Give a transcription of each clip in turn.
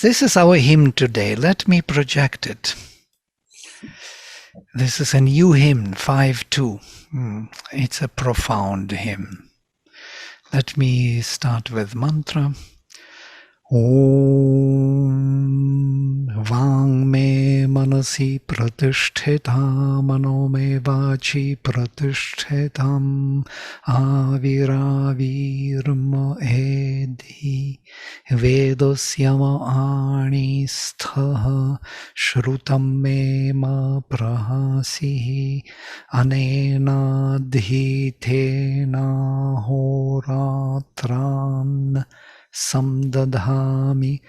This is our hymn today. Let me project it. This is a new hymn, 5.2. It's a profound hymn. Let me start with mantra. Om Vang me manasi pratishthitam mano me vachi pratishthitam aviravirma edhi vedosyama ani sthaha shrutam me ma prahasihi anena dhitena horatran samdadhami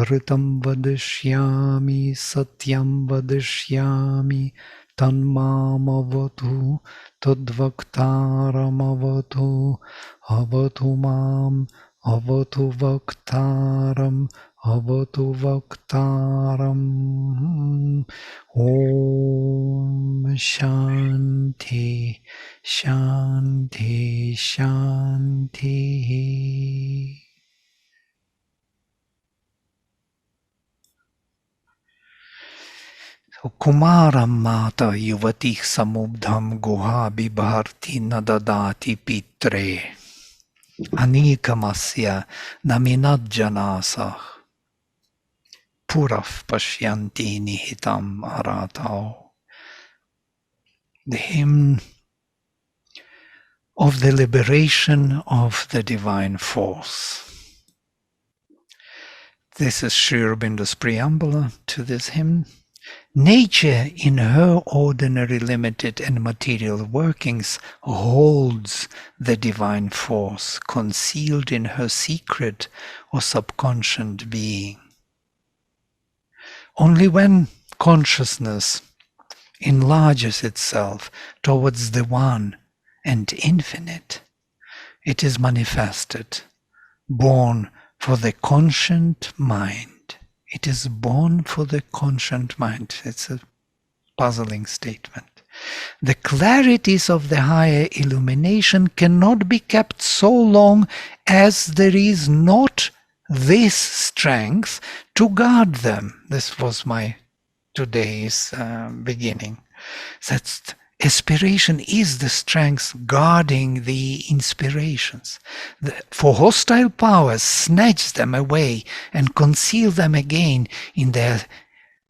ritam vadishyami satyam vadishyami tanmamavatu tadvaktaramavatu avatu mam avatu vaktaram avatu vaktaram. Om Shanti Shanti Shanti. Kumaram mata yuvatih samubdham guha bibharti nadadati pitre anikamasya naminadjanasah puraf pashyanti nihitam aratao. The hymn of the liberation of the divine force. This is Sri Aurobindo's preamble to this hymn. Nature, in her ordinary, limited and material workings, holds the divine force concealed in her secret or subconscious being. Only when consciousness enlarges itself towards the One and Infinite, it is manifested, born for the conscient mind. It is born for the conscient mind. It's a puzzling statement. The clarities of the higher illumination cannot be kept so long as there is not this strength to guard them. This was my today's beginning. That aspiration is the strength guarding the inspirations. For hostile powers snatch them away and conceal them again in their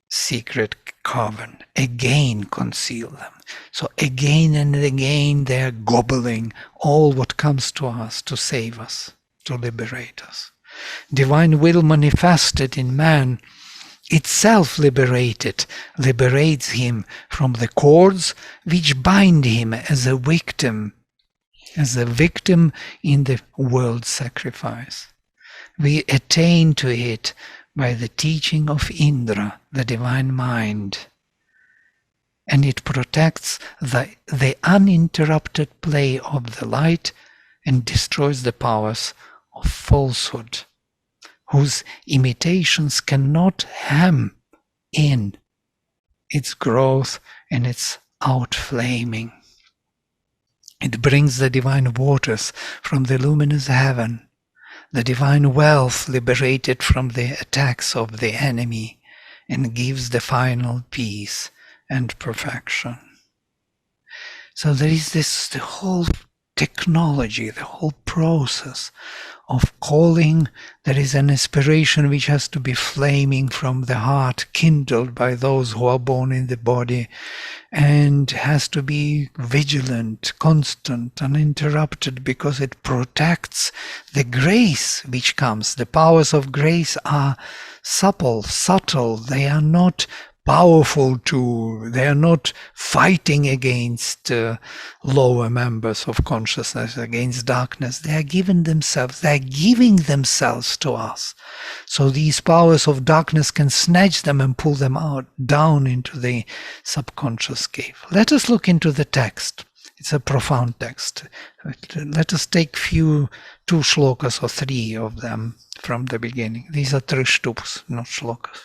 secret cavern. Again conceal them. So again and again they are gobbling all what comes to us to save us, to liberate us. Divine will manifested in man itself liberates him from the cords which bind him as a victim in the world sacrifice. We attain to it by the teaching of Indra, the divine mind, and it protects the uninterrupted play of the light and destroys the powers of falsehood, whose imitations cannot hem in its growth and its outflaming. It brings the divine waters from the luminous heaven, the divine wealth liberated from the attacks of the enemy, and gives the final peace and perfection. So there is the whole technology, the whole process of calling. There is an aspiration which has to be flaming from the heart, kindled by those who are born in the body, and has to be vigilant, constant, uninterrupted, because it protects the grace which comes. The powers of grace are supple, subtle. They are not powerful they are not fighting against lower members of consciousness, against darkness. They are giving themselves to us. So these powers of darkness can snatch them and pull them out, down into the subconscious cave. Let us look into the text. It's a profound text. Let us take two shlokas or three of them from the beginning. These are trishtups, not shlokas.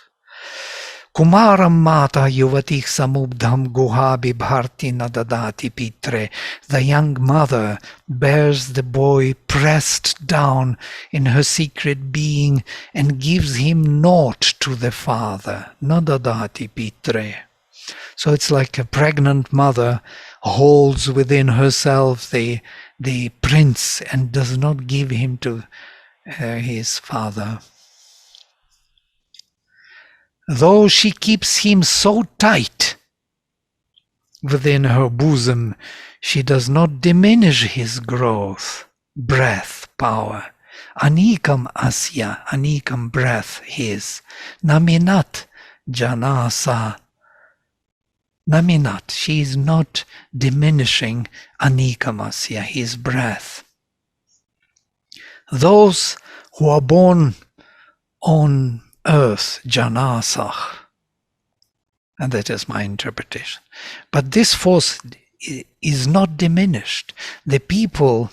Kumaram mata yuvatih samubdham guhabi bharti nadadati pitre. The young mother bears the boy pressed down in her secret being and gives him naught to the father. Nadadati pitre. So it's like a pregnant mother holds within herself the prince and does not give him to his father. Though she keeps him so tight within her bosom, she does not diminish his growth, breath, power. Anikam asya, anikam breath his. Naminat janasa. Naminat, she is not diminishing anikam asya, his breath. Those who are born on earth, janasach, and that is my interpretation. But this force is not diminished. The peoples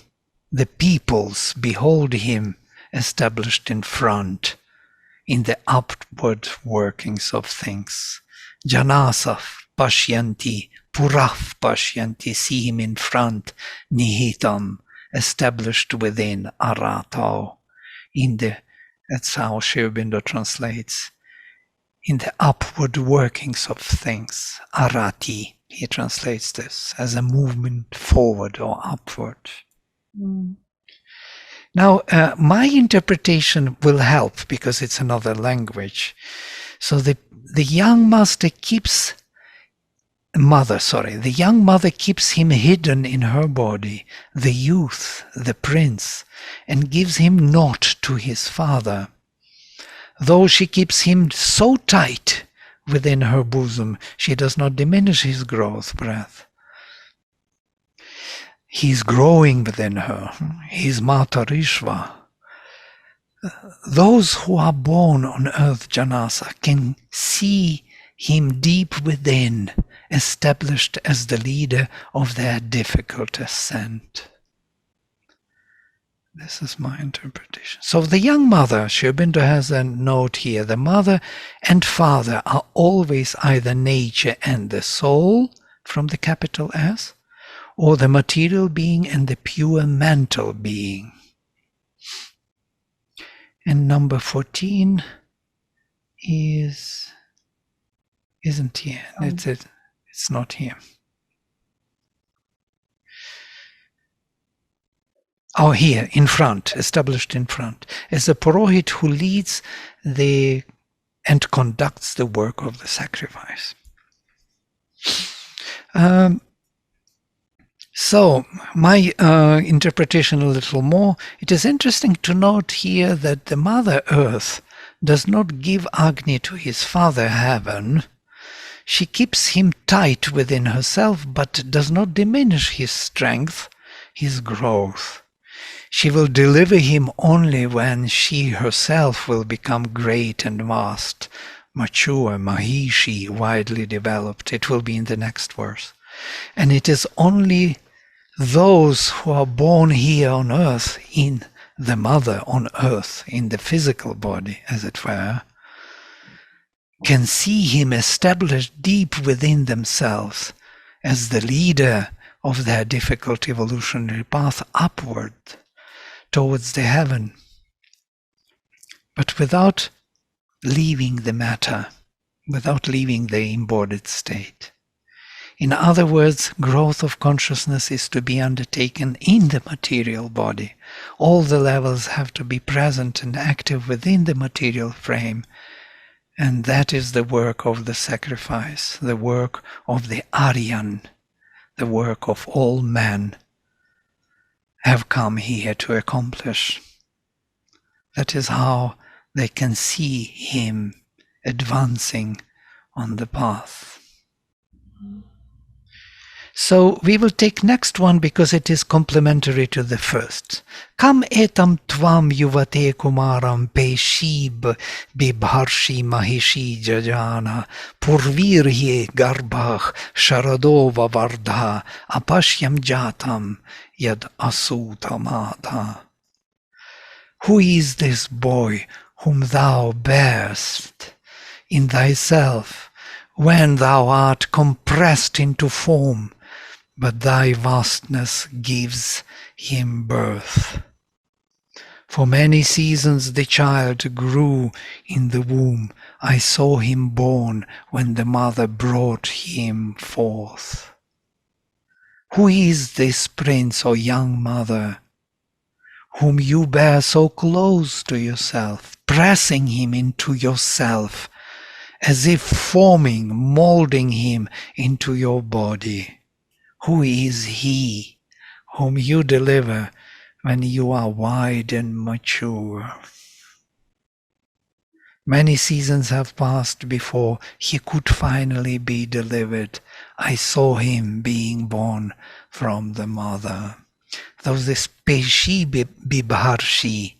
behold him established in front, in the upward workings of things. Janasach pashyanti, puraf pashyanti, see him in front, nihitam, established within, arato, in the, that's how Aurobindo translates, in the upward workings of things. Arati, he translates this as a movement forward or upward. Now, my interpretation will help because it's another language. So the young mother keeps him hidden in her body, the youth, the prince, and gives him naught to his father. Though she keeps him so tight within her bosom, she does not diminish his growth, breath. He is growing within her. He is Matarishva. Those who are born on earth, Janasa, can see him deep within, established as the leader of their difficult ascent. This is my interpretation. So the young mother, Aurobindo has a note here, the mother and father are always either nature and the soul, from the capital S, or the material being and the pure mental being. And number 14 isn't here. It's not here. Oh, here, in front, established in front, as a Purohit who leads and conducts the work of the sacrifice. So, my interpretation a little more, it is interesting to note here that the Mother Earth does not give Agni to his father heaven. She keeps him tight within herself, but does not diminish his strength, his growth. She will deliver him only when she herself will become great and vast, mature, Mahishi, widely developed. It will be in the next verse. And it is only those who are born here on earth, in the mother on earth, in the physical body, as it were, can see him established deep within themselves as the leader of their difficult evolutionary path upward towards the heaven, but without leaving the matter, without leaving the embodied state. In other words, growth of consciousness is to be undertaken in the material body. All the levels have to be present and active within the material frame. And that is the work of the sacrifice, the work of the Aryan, the work of all men have come here to accomplish. That is how they can see him advancing on the path. So we will take next one because it is complementary to the first. Kam etam tvam yuvate kumaram peshib bibharshi mahishi jajana purvirye garbach sharadova vardha apashyam jatam yad asutamata. Who is this boy whom thou bearest in thyself, when thou art compressed into form, but thy vastness gives him birth. For many seasons the child grew in the womb. I saw him born when the mother brought him forth. Who is this prince or young mother, whom you bear so close to yourself, pressing him into yourself, as if forming, molding him into your body? Who is he whom you deliver when you are wide and mature? Many seasons have passed before he could finally be delivered. I saw him being born from the mother. Those this Peshi Bibharshi,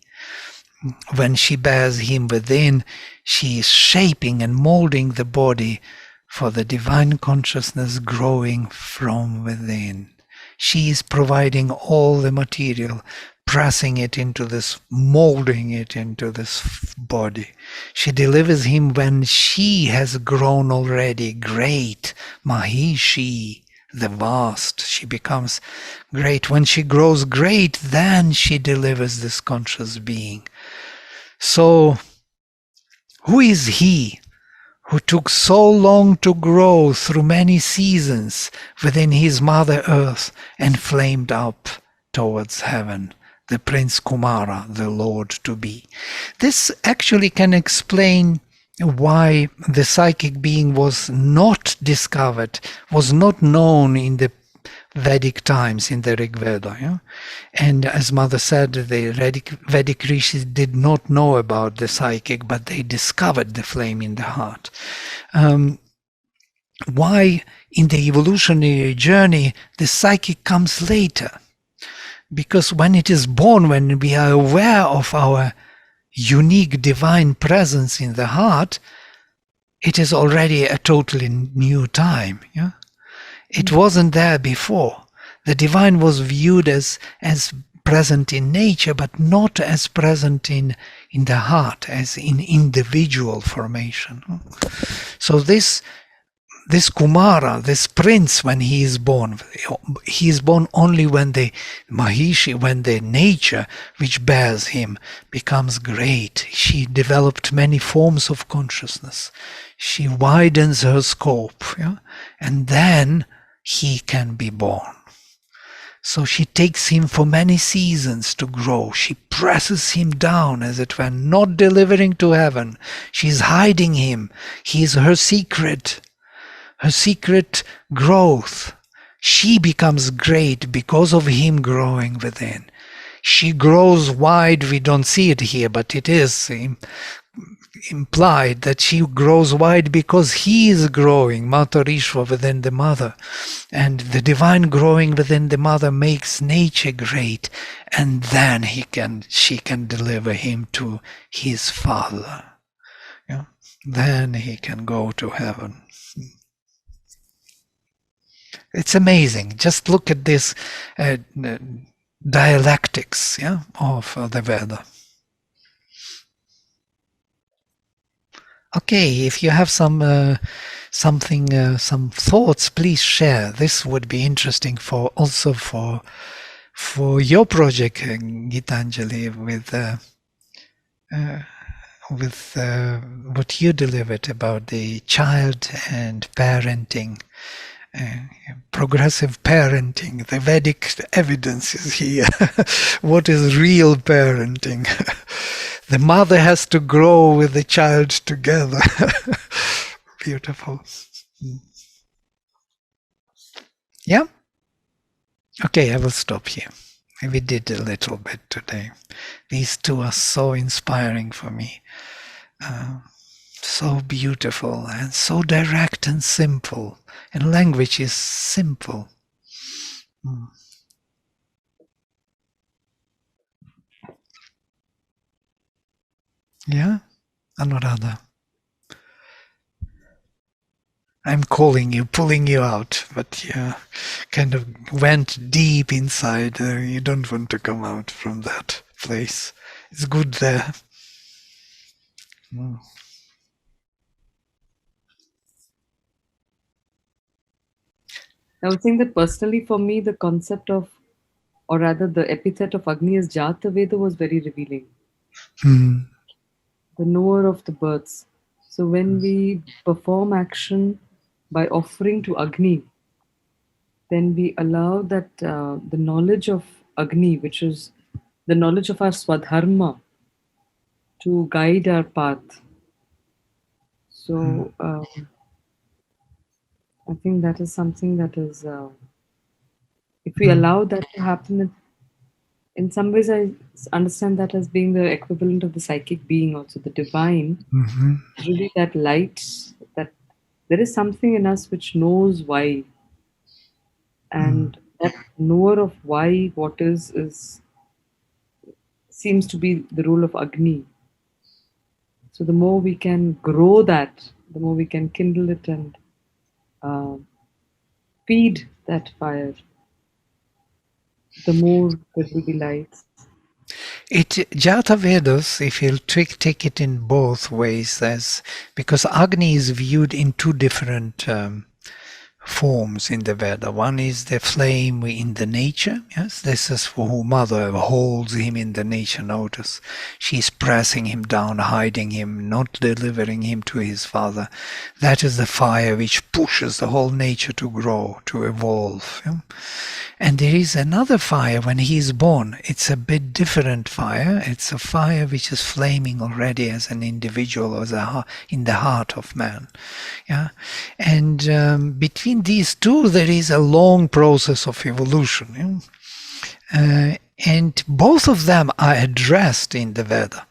when she bears him within, she is shaping and molding the body for the divine consciousness growing from within. She is providing all the material, pressing it into this, molding it into this body. She delivers him when she has grown already great, Mahishi, the vast. She becomes great. When she grows great, then she delivers this conscious being. So, who is he who took so long to grow through many seasons within his mother earth and flamed up towards heaven? The Prince Kumara, the Lord to be. This actually can explain why the psychic being was not discovered, was not known in the Vedic times, in the Rig Veda. Yeah? And as Mother said, the Vedic rishis did not know about the psychic, but they discovered the flame in the heart. Why in the evolutionary journey the psychic comes later? Because when it is born, when we are aware of our unique divine presence in the heart, it is already a totally new time. Yeah? It wasn't there before. The divine was viewed as present in nature, but not as present in the heart, as in individual formation. So this Kumara, this prince, when he is born only when the Mahishi, when the nature which bears him becomes great. She developed many forms of consciousness. She widens her scope, yeah? And then he can be born. So she takes him for many seasons to grow. She presses him down, as it were, not delivering to heaven. She's hiding him. He is her secret growth. She becomes great because of him growing within. She grows wide. We don't see it here, but it is implied that she grows wide because he is growing, Matarishwa, within the mother. And the divine growing within the mother makes nature great. And then she can deliver him to his father. Yeah? Then he can go to heaven. It's amazing. Just look at this dialectics, yeah, of the Veda. Okay, if you have some thoughts, please share. This would be interesting for your project, Gitanjali, with what you delivered about the child and parenting. Progressive parenting. The Vedic evidence is here. What is real parenting? The mother has to grow with the child together. Beautiful. Yeah? Okay, I will stop here. We did a little bit today. These two are so inspiring for me. So beautiful and so direct and simple. And language is simple. Yeah, Anuradha. I'm calling you, pulling you out, but you kind of went deep inside. You don't want to come out from that place. It's good there. I was saying that personally for me, the concept of, or rather the epithet of Agni as Jata Veda was very revealing. Mm, The knower of the births. So when we perform action by offering to Agni, then we allow that the knowledge of Agni, which is the knowledge of our Swadharma, to guide our path. mm, So I think that is something that is, if we mm, allow that to happen, in some ways I understand that as being the equivalent of the psychic being, also the divine, mhm, really that light, that there is something in us which knows why, mm. and that knower of why what is seems to be the role of Agni. So the more we can grow that, the more we can kindle it and uh, feed that fire, the more there will be lights. It Jata Vedas, if you'll take it in both ways, as because Agni is viewed in two different forms in the Veda. One is the flame in the nature. Yes, this is for who mother holds him in the nature. Notice she's pressing him down, hiding him, not delivering him to his father. That is the fire which pushes the whole nature to grow, to evolve. Yeah? And there is another fire when he is born. It's a bit different fire. It's a fire which is flaming already as an individual, as in the heart of man. Yeah, and between these two, there is a long process of evolution. Yeah? And both of them are addressed in the Veda.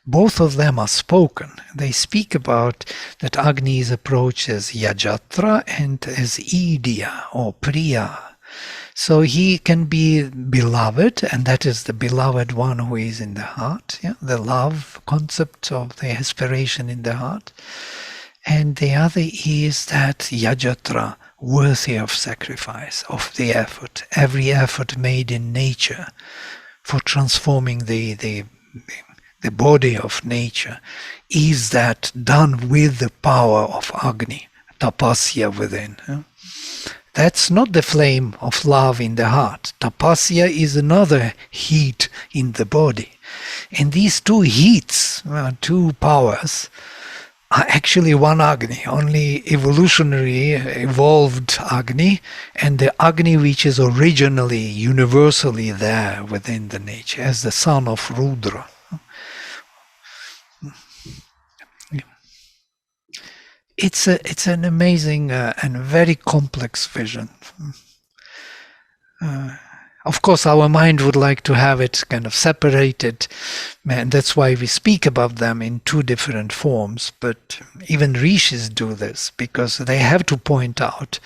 Both of them are spoken. They speak about that Agni is approached as Yajatra and as Idya or Priya. So he can be beloved, and that is the beloved one who is in the heart, yeah? The love concept of the aspiration in the heart. And the other is that yajatra, worthy of sacrifice, of the effort, every effort made in nature for transforming the body of nature, is that done with the power of Agni, tapasya within. That's not the flame of love in the heart. Tapasya is another heat in the body. And these two heats, two powers, are actually one Agni, only evolutionary evolved Agni, and the Agni which is originally universally there within the nature as the son of Rudra. It's an amazing and very complex vision. Of course, our mind would like to have it kind of separated, and that's why we speak about them in two different forms. But even rishis do this because they have to point out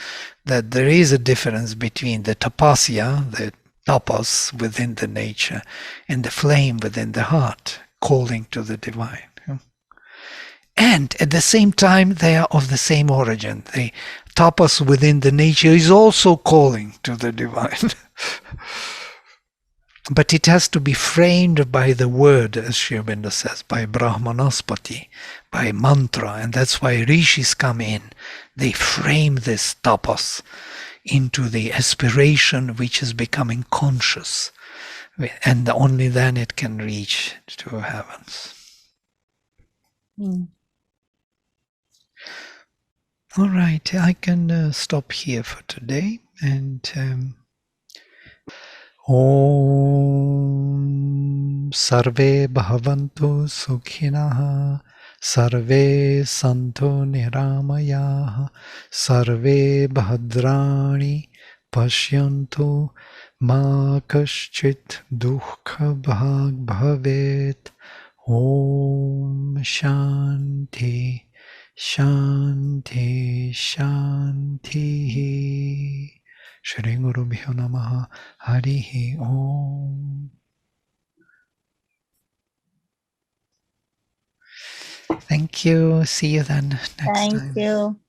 that there is a difference between the tapasya, the tapas within the nature, and the flame within the heart, calling to the divine. And at the same time, they are of the same origin. The tapas within the nature is also calling to the divine. But it has to be framed by the word, as Sri Aurobindo says, by Brahmanaspati, by mantra, and that's why rishis come in. They frame this tapas into the aspiration which is becoming conscious, and only then it can reach to heavens. All right, I can stop here for today, and Om Sarve Bhavantu Sukhinah Sarve Santo Niramayah Sarve Bhadrani Pashyantu Ma Kaschit Dukkha Bhag Bhavet Om Shanti Shanti Shanti Shri Guru Bhyo Namaha Harihi Om. Thank you. See you then next Thank time. you.